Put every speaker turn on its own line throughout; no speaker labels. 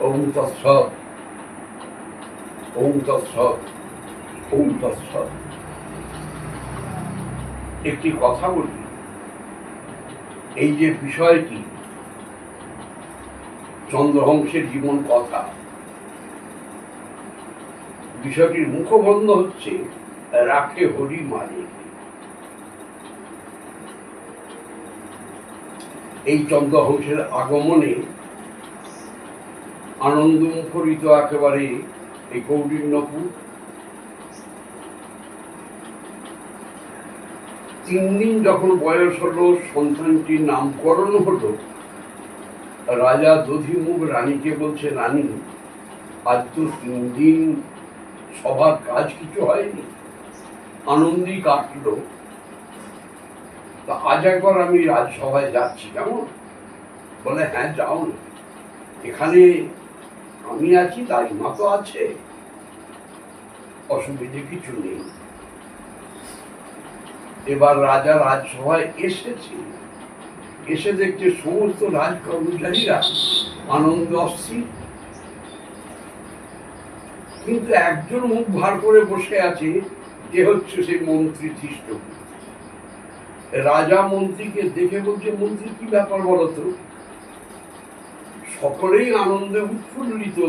ওম তৎসৎ, ওম তৎসৎ, ওম তৎসৎ। একটি কথা বলি, এই যে বিষয়টি চন্দ্রহংসের জীবন কথা, বিষয়টির মুখবন্ধ হচ্ছে রাখে হরি মারে। এই চন্দ্রহংসের আগমনে আনন্দ মুখরিত একেবারে এই কৌডিন্যপুর। 3 দিন যখন বয়স হলো, সন্তানটির নামকরণ হলো, রাজা দধিমুখ রানীকে বলছে, রানী আজ তো 3 দিন সবার কাজ কিছু হয়নি, আনন্দই কাটলো, তা আজ একবার আমি রাজসভায় যাচ্ছি, কেমন? বলে, হ্যাঁ যাও না, এখানে আমি আছি, দাইমা তো আছে, অসুবিধে কিছু নেই। এবার রাজা রাজসভায় এসেছে, এসে দেখছে সমস্ত রাজ কর্মচারীরা আনন্দ অস্থির, কিন্তু একজন মুখ ভার করে বসে আছে, যে হচ্ছে সেই মন্ত্রী ধৃষ্টপুত্র। রাজা মন্ত্রীকে দেখে বলছে, মন্ত্রী কি ব্যাপার বলতো? সকলেই আনন্দে উৎফুল্লিত,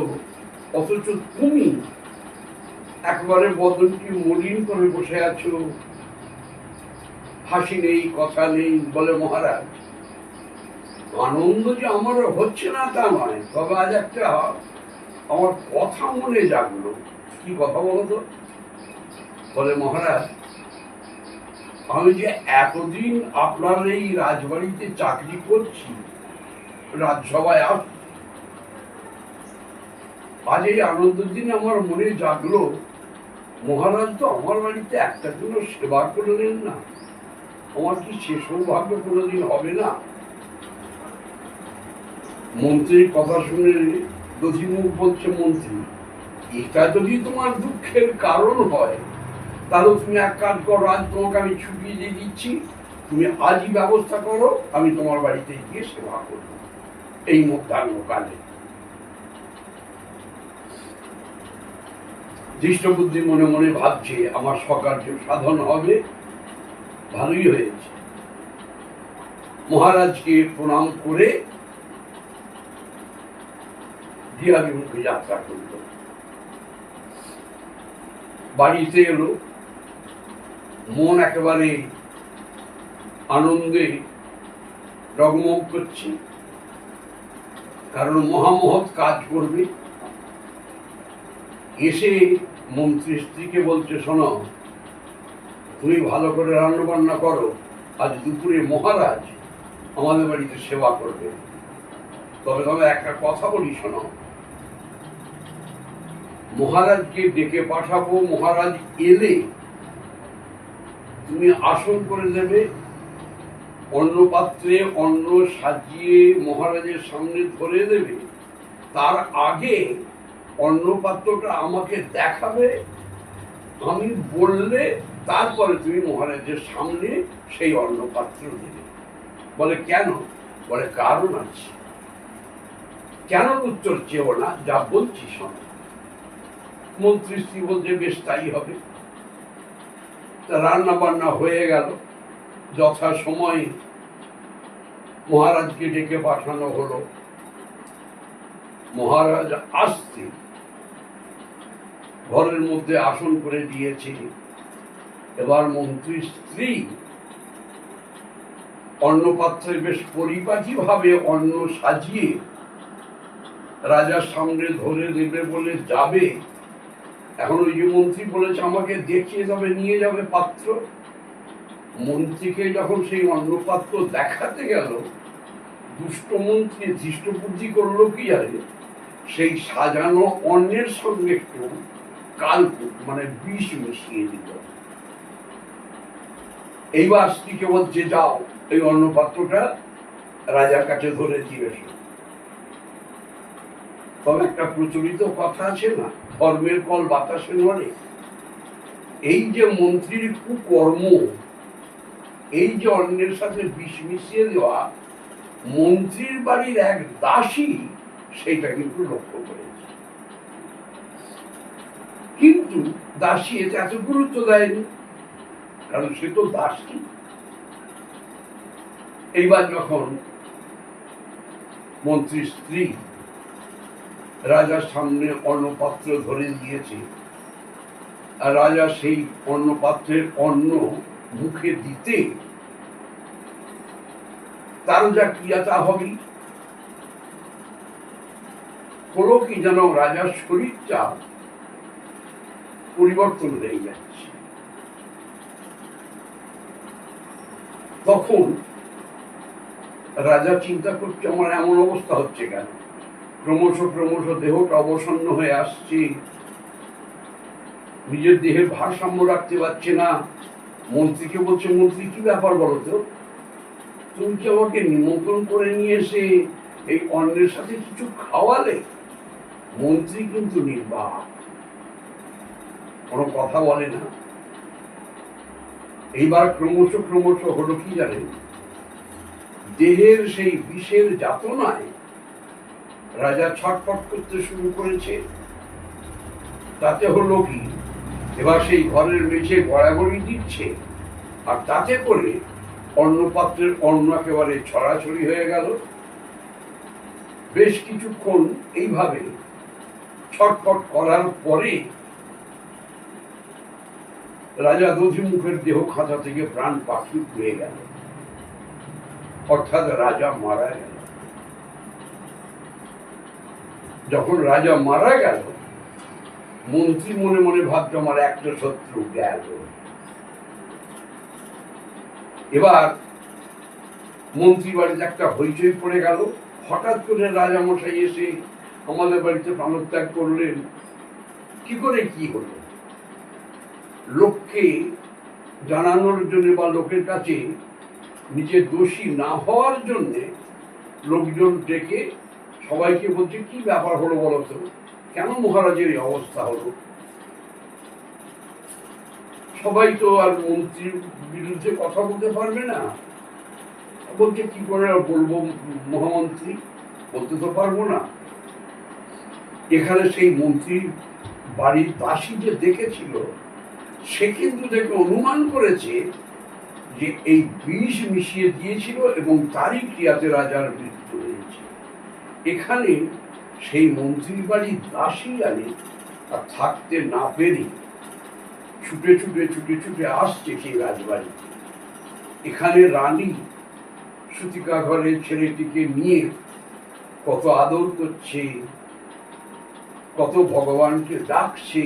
অথচ তুমি একবারে বদনটি মলিন করে বসে আছো, হাসি নেই, কথা নেই। বলে, মহারাজ আনন্দ যে আমার হচ্ছে না তা নয়, তবে আজ একটা আমার কথা মনে জাগলো। কি কথা বলতো? বলে, মহারাজ আমি যে এতদিন আপনার এই রাজবাড়িতে চাকরি করছি, রাজসভায় আসছি, আজ এই আনন্দের দিন আমার মনে জাগলো, মহারাজ তো আমার বাড়িতে একটা দিনও সেবা করলেন না, আমার কি সে সৌভাগ্য কোনোদিন হবে না? মন্ত্রীর কথা শুনে দধিমুখ বলছে, মন্ত্রী এটা যদি তোমার দুঃখের কারণ হয়, তাহলে তুমি এক কাজ করো, আজ তোমাকে আমি ছুটি দিয়ে দিচ্ছি, তুমি আজই ব্যবস্থা করো, আমি তোমার বাড়িতে গিয়ে সেবা করব এই মধ্যাহ্নকালে। ধৃষ্টবুদ্ধি মনে মনে ভাবছে, আমার সকার্য সাধন হবে, ভালোই হয়েছে। মহারাজকে প্রণাম করে দিয়াভিমুখে যাত্রা করল। বাড়িতে এলো, মন একেবারে আনন্দে ডগমগ করছে, কারণ মহামহৎ কাজ করবে। এসে মন্ত্রী স্ত্রীকে বলছে, শোনো, তুমি ভালো করে রান্না বান্না করো, আজ দুপুরে মহারাজ আমাদের বাড়িতে সেবা করবে। তবে তবে একটা কথা বলি, শোনো, মহারাজকে ডেকে পাঠাবো, মহারাজ এলে তুমি আসন করে দেবে, অন্ন পাত্রে অন্ন সাজিয়ে মহারাজের সামনে ধরে দেবে, তার আগে অন্ন পাত্রটা আমাকে দেখাবে, আমি বললে তারপরে তুমি মহারাজের সামনে সেই অন্ন পাত্র দেবে। বলে, কেন? বলে, কারণ আছে। কেন উত্তর চেও না, যা বলছি শোনো। মন্ত্রী স্ত্রী বলছে, বেশ তাই হবে। রান্না বান্না হয়ে গেল, যথা সময়ে মহারাজকে ডেকে পাঠানো হলো। মহারাজ আসতে ঘরের মধ্যে আসন করে দিয়েছে। এবার মন্ত্রী স্ত্রী অন্নপাত্রে বেশ পরিপাটি ভাবে অন্ন সাজিয়ে রাজার সামনে ধরে দেবে বলে যাবে। এখন ওই যে মন্ত্রী বলেছে আমাকে দেখিয়ে যাবে, নিয়ে যাবে পাত্র। মন্ত্রীকে যখন সেই অন্নপাত্র দেখাতে গেল, দুষ্ট মন্ত্রী ধৃষ্টবুদ্ধি করলো কি জানে, সেই সাজানো অন্নের সঙ্গে একটু কালকুট মানে বিষ মিশিয়ে দিল। এইবার স্ত্রীকে বলছে, যাও এই অন্নপাত্রটা রাজার কাছে ধরে দিয়ে এসো। তবে একটা প্রচলিত কথা আছে না, ধর্মের ফল বাতাসে নড়ে। এই যে মন্ত্রীর কুকর্ম, এই যে অন্যের সাথে বিষ মিশিয়ে দেওয়া, মন্ত্রীর বাড়ির এক দাসী সেইটা কিন্তু লক্ষ্য করেছে। কিন্তু দাসী এতে এত গুরুত্ব দেয়নি, কারণ সে তো দাসী। এইবার যখন মন্ত্রীর স্ত্রী রাজার সামনে অন্নপাত্র ধরে দিয়েছে, আর রাজা সেই অন্নপাত্রের অন্ন মুখে দিতে তারও যা ক্রিয়া তা হবে, হলো কি যেন রাজার শরীরটা পরিবর্তন হয়ে যাচ্ছে। তখন রাজা চিন্তা করছে, আমার এমন অবস্থা হচ্ছে কেন? ক্রমশ ক্রমশ দেহটা অবসন্ন হয়ে আসছে, নিজের দেহের ভারসাম্য রাখতে পারছে না। মন্ত্রীকে বলছে, মন্ত্রী কি ব্যাপার বলো তো, তুমি কি আমাকে নিমন্ত্রণ করে নিয়ে এসে এই অন্নের সাথে কিছু খাওয়ালে? মন্ত্রী কিন্তু নির্বাক, কোনো কথা বলে না। এইবার ক্রমশ ক্রমশ হলো কি জানেন, দেহের সেই বিষের যাতনায় রাজা ছটফট করতে শুরু করেছে। তাতে হলো কি, এবার সেই ঘরের মেঝে গড়াগড়ি দিচ্ছে, আর তাতে করে অন্নপাত্রের অন্ন একেবারে ছড়াছড়ি হয়ে গেল। বেশ কিছুক্ষণ এইভাবে ছটফট করার পরে রাজা দধিমুখের দেহ খাঁচা থেকে প্রাণ পাখি উড়ে গেল, অর্থাৎ রাজা মারা গেল। যখন রাজা মারা গেল, মন্ত্রী মনে মনে ভাবছে, আমার একটা শত্রু গেল। এবার মন্ত্রী বাড়িতে একটা হইচই পড়ে গেল। হঠাৎ করে রাজা মশাই এসে আমাদের বাড়িতে প্রাণত্যাগ করলেন। কি করে কি হলো? লোককে জানানোর জন্য বা লোকের কাছে নিজের দোষী না হওয়ার জন্য লোকজন ডেকে সবাইকে বলছে, কি ব্যাপার হলো বলতো, কেন মহারাজের এই অবস্থা হলো? সবাই তো আর মন্ত্রীর বিরুদ্ধে কথা বলতে পারবে না। বলছে, কি করে বলবো মহামন্ত্রী, বলতে তো পারবো না। এখানে সেই মন্ত্রীর বাড়ির দাসী যে দেখেছিল, সে কিন্তু দেখে অনুমান করেছে যে এই বিষ মিশিয়ে দিয়েছিল এবং তারই ক্রিয়াতে রাজার মৃত্যু হয়েছে। এখানে সেই মন্ত্রীর বাড়ির দাসী জানে, আর থাকতে না পেরে ছুটে ছুটে ছুটে ছুটে আসছে সেই রাজবাড়িতে। এখানে রানী সুতিকা ঘরের ছেলেটিকে নিয়ে কত আদর করছে, কত ভগবানকে ডাকছে,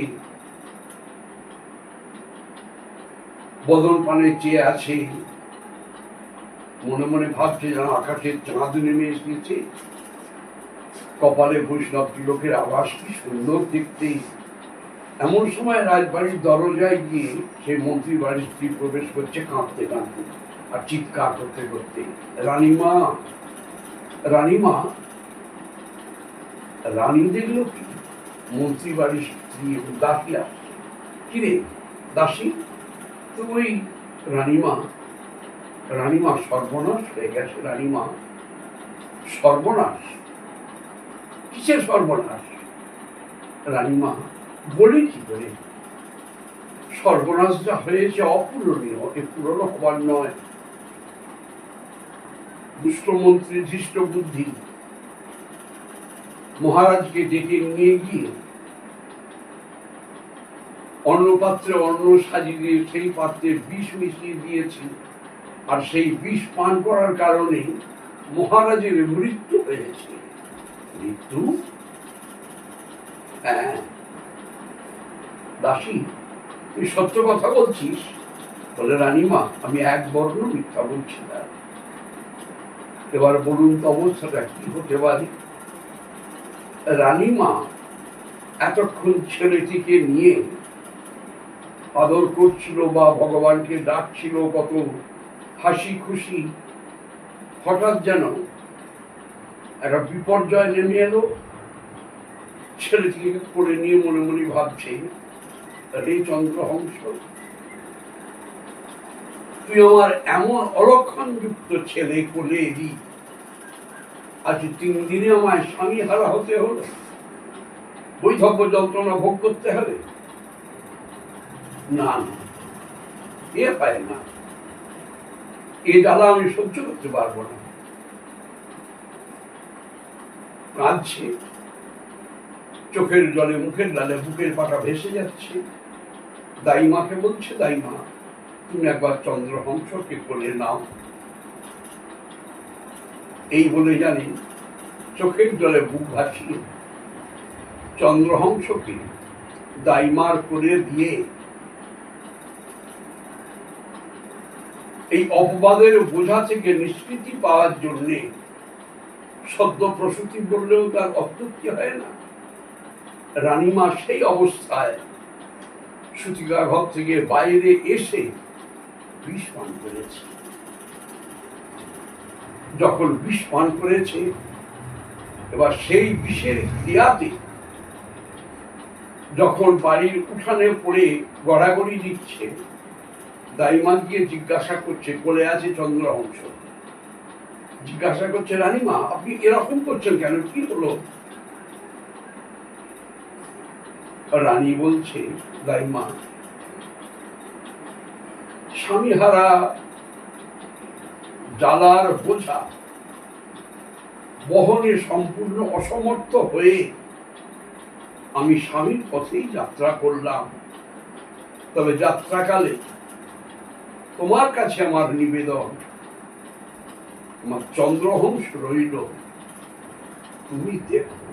বদন পানে চেয়ে আছে, মনে মনে ভাবছে যেন আকাশের চাঁদ নেমে এসেছে, কপালে বৈষ্ণব তিলকের আভাস, কি সুন্দর দেখতে। এমন সময় রাজবাড়ির দরজায় গিয়ে সেই মন্ত্রী বাড়ির স্ত্রী প্রবেশ করছে, কাঁদতে কাঁদতে আর চিৎকার করতে করতে, রানীমা, রানীমা। রানী দেখলো কি, মন্ত্রী বাড়ির স্ত্রী দাসী আসছে। কিরে দাসী, তুই? রানীমা, রানীমা সর্বনাশ হয়ে গেছে। রানীমা, সর্বনাশ? কিসের সর্বনাশ? রানীমা, বলি কি করে, সর্বনাশ যা হয়েছে অপূরণীয়, এ পূরণ হবার নয়। দুষ্টমন্ত্রী ধৃষ্ট বুদ্ধি মহারাজকে ডেকে নিয়ে গিয়ে অন্নপাত্রে অন্ন সাজিয়ে দিয়ে সেই পাত্রে বিষ মিশিয়ে দিয়েছে, আর সেই বিষ পান করার কারণে মহারাজের মৃত্যু হয়েছে। মৃত্যু? হ্যাঁ। দাসী, তুই সত্য কথা বলছিস? বলে, রানীমা, আমি এক বর্ণ মিথ্যা বলছি না। এবার বলুন তো অবস্থাটা কি হতে পারে? রানীমা এতক্ষণ ছেলেটিকে নিয়ে আদর করছিল বা ভগবানকে ডাকছিল, কত হাসি খুশি, হঠাৎ যেন একটা বিপর্যয় নেমে এলো। ছেলেটিকে করে নিয়ে মনে মনে ভাবছে, রে চন্দ্রহংস, তুই আমার এমন অলক্ষণ যুক্ত ছেলে কোলে এলি, আজ 3 দিনে আমায় স্বামী হারা হতে হলো, বৈধব্য যন্ত্রণা ভোগ করতে হবে। না না, এ পায় না, এ জ্বালা আমি সহ্য করতে পারবো না। কাঁদছে, চোখের জলে মুখের লালে বুকের পাটা ভেসে যাচ্ছে। দাইমাকে বলছে, দাইমা তুমি একবার চন্দ্রহংসকে কোলে নাও। এই বলে জানি চোখের জলে বুক ভাসিয়ে চন্দ্রহংসকে দাইমার কোলে দিয়ে এই অপবাদের বোঝা থেকে নিষ্কৃতি পাওয়ার জন্য, সদ্য প্রসূতি বললেও তার অত্যুক্তি হয় না, রানীমা সেই অবস্থায় সূতিকা ঘর থেকে বাইরে এসে বিষ পান করেছে। যখন বিষ পান করেছে, এবার সেই বিষের ক্রিয়াতে যখন বাড়ির উঠানে পড়ে গড়াগড়ি দিচ্ছে, দাইমা গিয়ে জিজ্ঞাসা করছে, কোলে আছে চন্দ্রহংস, জিজ্ঞাসা করছে, রানীমা আপনি এরকম করছেন কেন, কি হলো? রানী বলছে, দাইমা স্বামীহারা জ্বালার বোঝা বহনে সম্পূর্ণ অসমর্থ হয়ে আমি স্বামীর পথেই যাত্রা করলাম। তবে যাত্রাকালে তোমার কাছে আমার নিবেদন, আমার চন্দ্রহংস রইল, তুমি দেখো।